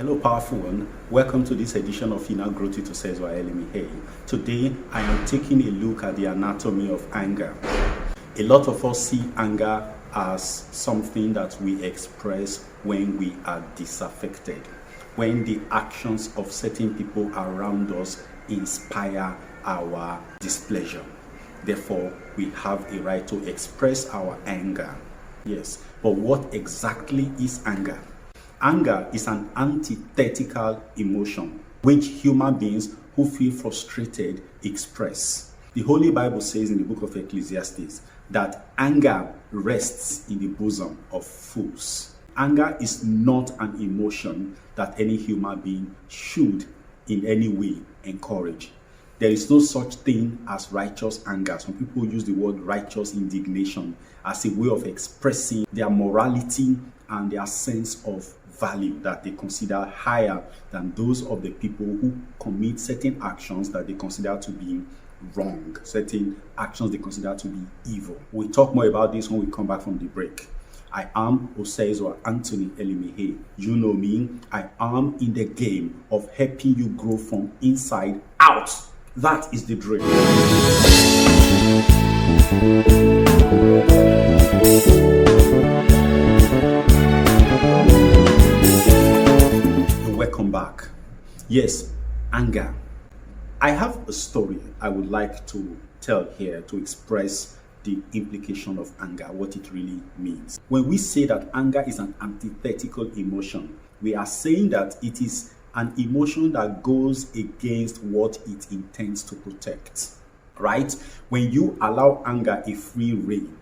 Hello, powerful one. Welcome to this edition of Inner Growth to Says Hey. Today, I am taking a look at the anatomy of anger. A lot of us see anger as something that we express when we are disaffected, when the actions of certain people around us inspire our displeasure. Therefore, we have a right to express our anger. Yes, but what exactly is anger? Anger is an antithetical emotion which human beings who feel frustrated express. The Holy Bible says in the book of Ecclesiastes that anger rests in the bosom of fools. Anger is not an emotion that any human being should in any way encourage. There is no such thing as righteous anger. Some people use the word righteous indignation as a way of expressing their morality and their sense of value that they consider higher than those of the people who commit certain actions that they consider to be wrong, certain actions they consider to be evil. We'll talk more about this when we come back from the break. I am Oseizo Anthony Elimihe. You know me. I am in the game of helping you grow from inside out. That is the dream. Welcome back. Yes, anger. I have a story I would like to tell here to express the implication of anger, what it really means. When we say that anger is an antithetical emotion, we are saying that it is an emotion that goes against what it intends to protect, right? When you allow anger a free rein,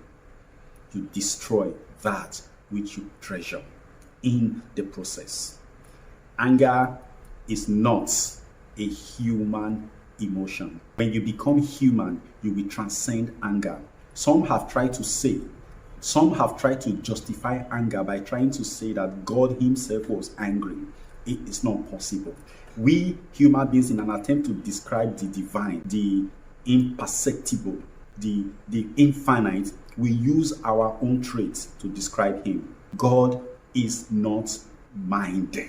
you destroy that which you treasure in the process. Anger is not a human emotion. When you become human, you will transcend anger. Some have tried to justify anger by trying to say that God himself was angry. It is not possible. We human beings, in an attempt to describe the divine, the imperceptible, the infinite, we use our own traits to describe him. God is not mind.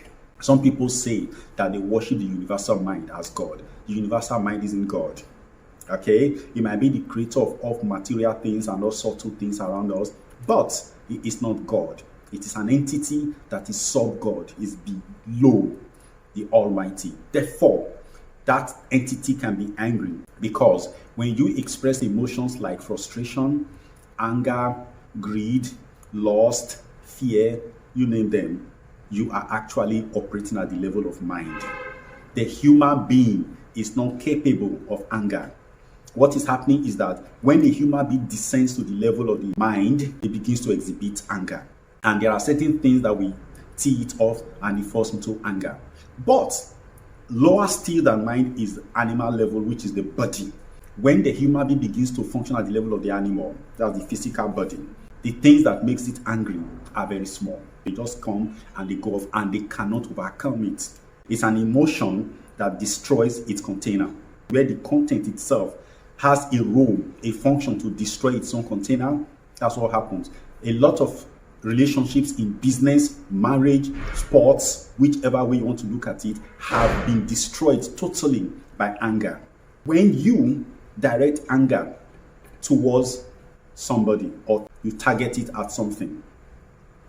Some people say that they worship the universal mind as God. The universal mind isn't God. Okay? It might be the creator of all material things and all subtle things around us, but it is not God. It is an entity that is sub-God, is below the Almighty. Therefore, that entity can be angry because when you express emotions like frustration, anger, greed, lust, fear, you name them, you are actually operating at the level of mind. The human being is not capable of anger. What is happening is that when the human being descends to the level of the mind, it begins to exhibit anger. And there are certain things that we tee it off and it falls into anger. But lower still than mind is the animal level, which is the body. When the human being begins to function at the level of the animal, that's the physical body, the things that makes it angry are very small. They just come and they go off and they cannot overcome it. It's an emotion that destroys its container, where the content itself has a role, a function to destroy its own container. That's what happens. A lot of relationships in business, marriage, sports, whichever way you want to look at it, have been destroyed totally by anger. When you direct anger towards somebody or you target it at something,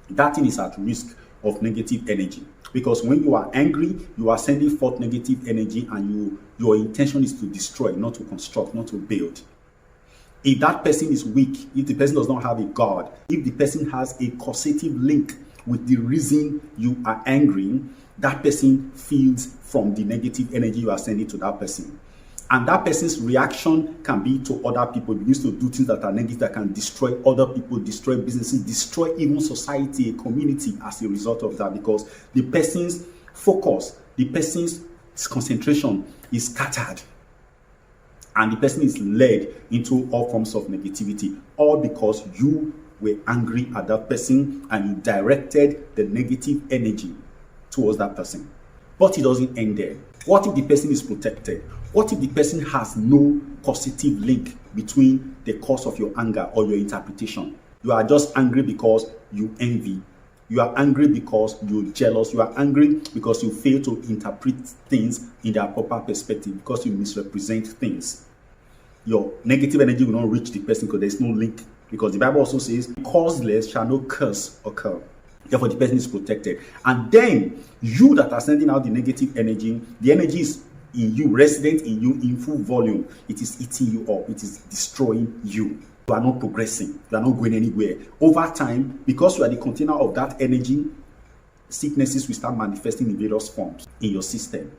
that thing is at risk of negative energy. Because when you are angry, you are sending forth negative energy and your intention is to destroy, not to construct, not to build. If that person is weak, if the person does not have a God, if the person has a causative link with the reason you are angry, that person feeds from the negative energy you are sending to that person. And that person's reaction can be to other people. It begins to do things that are negative, that can destroy other people, destroy businesses, destroy even society, a community as a result of that. Because the person's focus, the person's concentration is scattered. And the person is led into all forms of negativity. All because you were angry at that person and you directed the negative energy towards that person. But it doesn't end there. What if the person is protected? What if the person has no causative link between the cause of your anger or your interpretation? You are just angry because you envy, You are angry because you're jealous. You are angry because you fail to interpret things in their proper perspective, because you misrepresent things. Your negative energy will not reach the person because there's no link. Because the Bible also says, causeless shall no curse occur. Therefore, the person is protected. And then, you that are sending out the negative energy, the energy is in you, resident in you in full volume. It is eating you up. It is destroying you. You are not progressing. You are not going anywhere. Over time, because you are the container of that energy, sicknesses will start manifesting in various forms in your system.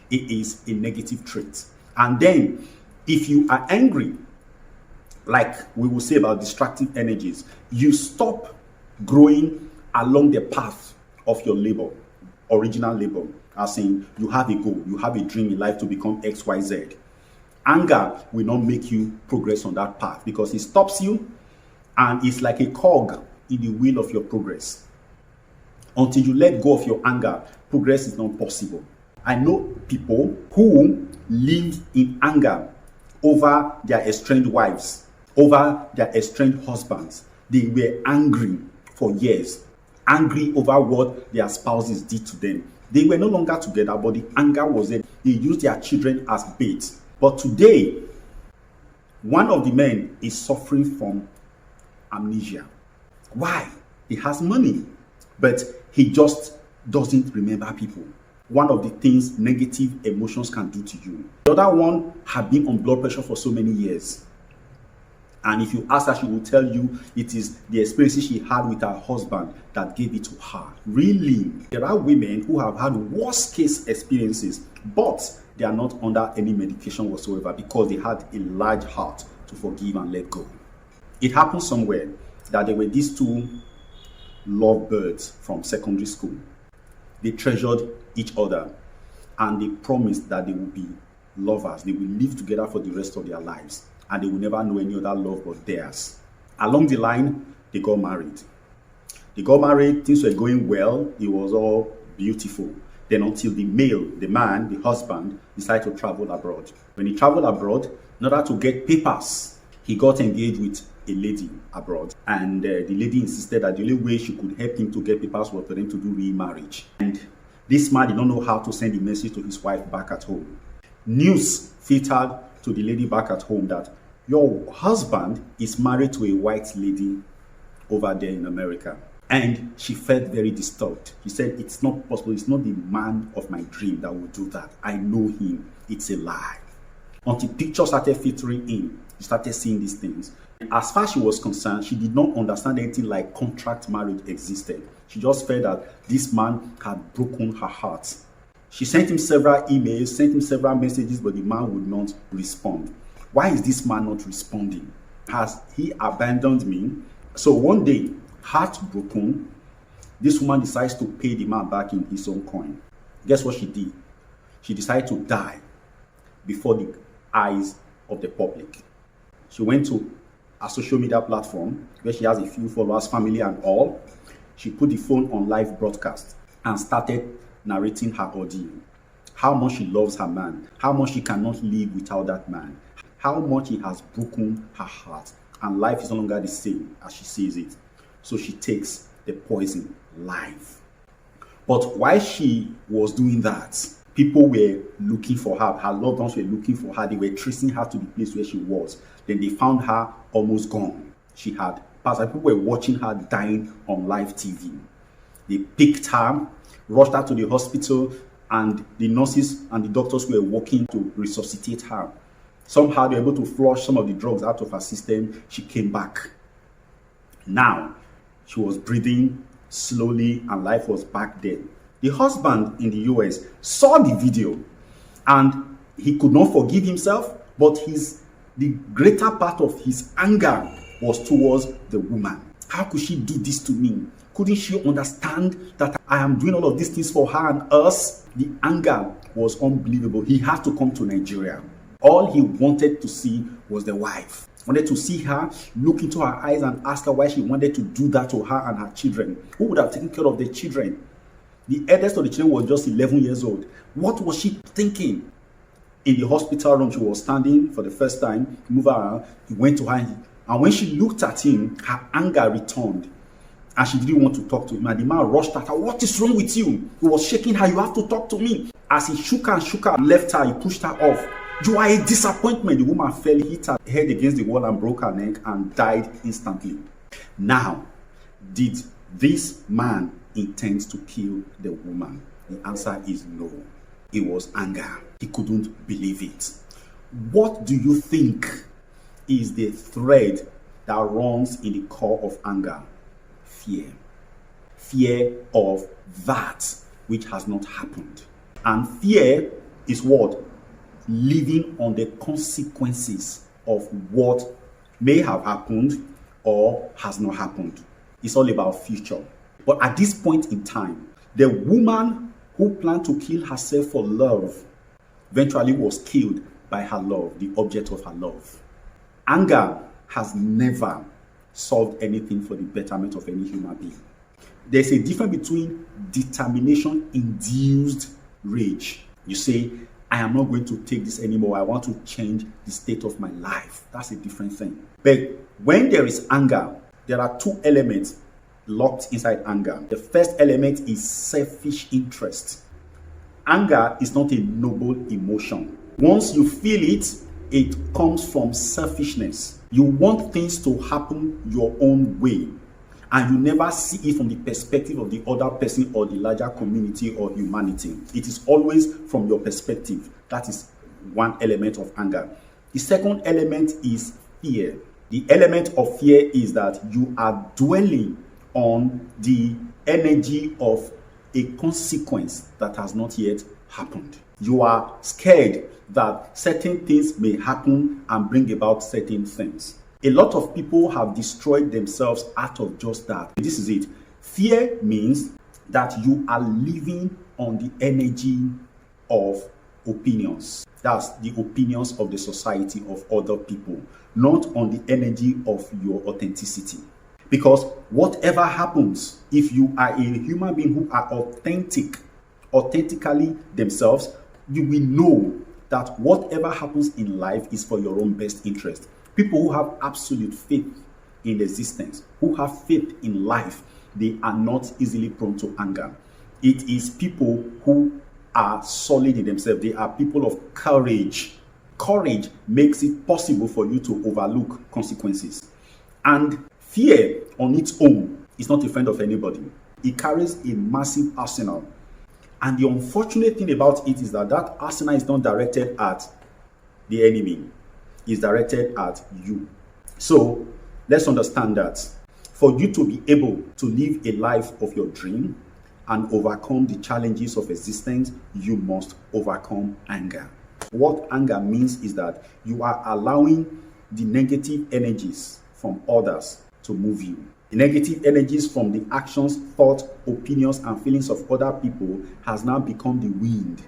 It is a negative trait. And then, if you are angry, like we will say about destructive energies, you stop growing along the path of your label, original label. As in, you have a goal, you have a dream in life to become XYZ. Anger will not make you progress on that path because it stops you, and it's like a cog in the wheel of your progress. Until you let go of your anger, progress is not possible. I know people who live in anger over their estranged wives, over their estranged husbands. They were angry for years, angry over what their spouses did to them. They were no longer together, but the anger was there. They used their children as bait. But today, one of the men is suffering from amnesia. Why? He has money, but he just doesn't remember people. One of the things negative emotions can do to you. The other one had been on blood pressure for so many years. And if you ask her, she will tell you it is the experiences she had with her husband that gave it to her. Really, there are women who have had worst case experiences, but they are not under any medication whatsoever because they had a large heart to forgive and let go. It happened somewhere that there were these two lovebirds from secondary school. They treasured each other and they promised that they would be lovers. They will live together for the rest of their lives. And they will never know any other love but theirs. Along the line, they got married. Things were going well. It was all beautiful. Then until the man, the husband, decided to travel abroad. When he traveled abroad, in order to get papers, he got engaged with a lady abroad. And the lady insisted that the only way she could help him to get papers was for them to do remarriage. And this man did not know how to send a message to his wife back at home. News filtered to the lady back at home that your husband is married to a white lady over there in America. And she felt very disturbed. She said, it's not possible. It's not the man of my dream that will do that. I know him. It's a lie. Until pictures started filtering in, she started seeing these things. As far as she was concerned, she did not understand anything like contract marriage existed. She just felt that this man had broken her heart. She sent him several emails, sent him several messages, but the man would not respond. Why is this man not responding? Has he abandoned me? So one day, heartbroken, this woman decides to pay the man back in his own coin. Guess what she did? She decided to die before the eyes of the public. She went to a social media platform where she has a few followers, family and all. She put the phone on live broadcast and started narrating her ordeal. How much she loves her man, how much she cannot live without that man, how much he has broken her heart, and life is no longer the same as she sees it. So she takes the poison live. But while she was doing that, people were looking for her. Her loved ones were looking for her. They were tracing her to the place where she was. Then they found her almost gone. She had passed. People were watching her dying on live TV. They picked her, rushed her to the hospital, and the nurses and the doctors were working to resuscitate her. Somehow they were able to flush some of the drugs out of her system. She came back. Now, she was breathing slowly and life was back there. The husband in the US saw the video and he could not forgive himself, but the greater part of his anger was towards the woman. How could she do this to me? Couldn't she understand that I am doing all of these things for her and us? The anger was unbelievable. He had to come to Nigeria. All he wanted to see was the wife. Wanted to see her, look into her eyes and ask her why she wanted to do that to her and her children. Who would have taken care of the children? The eldest of the children was just 11 years old. What was she thinking? In the hospital room, she was standing for the first time. He moved her around. He went to her, and when she looked at him, her anger returned. And she didn't want to talk to him. And the man rushed at her. What is wrong with you? He was shaking her. You have to talk to me. As he shook her, left her, he pushed her off. You are a disappointment. The woman fell, hit her head against the wall and broke her neck and died instantly. Now, did this man intend to kill the woman? The answer is no. It was anger. He couldn't believe it. What do you think is the thread that runs in the core of anger? Fear. Fear of that which has not happened. And fear is what? Living on the consequences of what may have happened or has not happened. It's all about future. But at this point in time, the woman who planned to kill herself for love eventually was killed by her love, the object of her love. Anger has never solved anything for the betterment of any human being. There's a difference between determination-induced rage. You say, I am not going to take this anymore. I want to change the state of my life. That's a different thing. But when there is anger, there are two elements locked inside anger. The first element is selfish interest. Anger is not a noble emotion. Once you feel it, it comes from selfishness. You want things to happen your own way, and you never see it from the perspective of the other person or the larger community or humanity. It is always from your perspective. That is one element of anger. The second element is fear. The element of fear is that you are dwelling on the energy of a consequence that has not yet happened. You are scared that certain things may happen and bring about certain things. A lot of people have destroyed themselves out of just that. This is it. Fear means that you are living on the energy of opinions. That's the opinions of the society, of other people, not on the energy of your authenticity. Because whatever happens, if you are a human being who are authentically themselves, you will know that whatever happens in life is for your own best interest. People who have absolute faith in existence, who have faith in life, they are not easily prone to anger. It is people who are solid in themselves. They are people of courage. Courage makes it possible for you to overlook consequences. And fear on its own is not a friend of anybody. It carries a massive arsenal. And the unfortunate thing about it is that that arsenal is not directed at the enemy. It's directed at you. So let's understand that for you to be able to live a life of your dream and overcome the challenges of existence, you must overcome anger. What anger means is that you are allowing the negative energies from others to move you. The negative energies from the actions, thoughts, opinions, and feelings of other people has now become the wind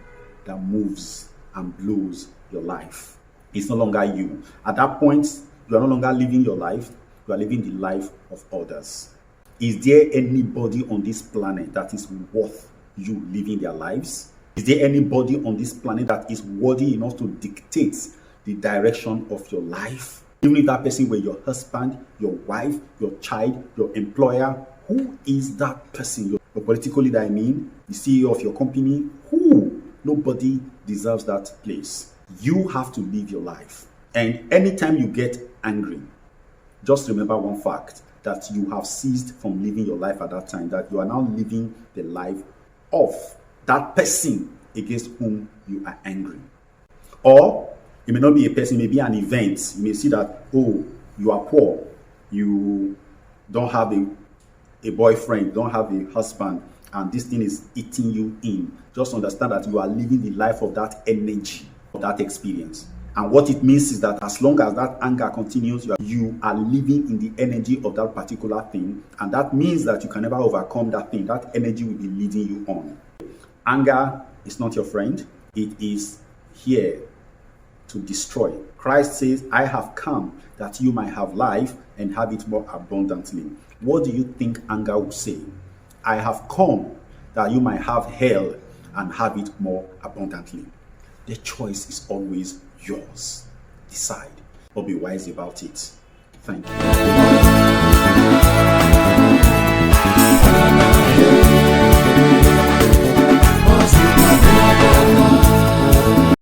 that moves and blows your life. It's no longer you. At that point, you are no longer living your life, you are living the life of others. Is there anybody on this planet that is worth you living their lives? Is there anybody on this planet that is worthy enough to dictate the direction of your life? Even if that person were your husband, your wife, your child, your employer, who is that person? Your political leader, the CEO of your company, who? Nobody deserves that place. You have to live your life. And anytime you get angry, just remember one fact, that you have ceased from living your life at that time, that you are now living the life of that person against whom you are angry. Or it may not be a person, it may be an event. You may see that, oh, you are poor, you don't have a boyfriend, don't have a husband, and this thing is eating you in. Just understand that you are living the life of that energy, of that experience. And what it means is that as long as that anger continues, you are living in the energy of that particular thing. And that means that you can never overcome that thing. That energy will be leading you on. Anger is not your friend. It is here to destroy. Christ says, I have come that you might have life and have it more abundantly. What do you think anger will say? I have come that you might have hell and have it more abundantly. The choice is always yours. Decide, but be wise about it. Thank you.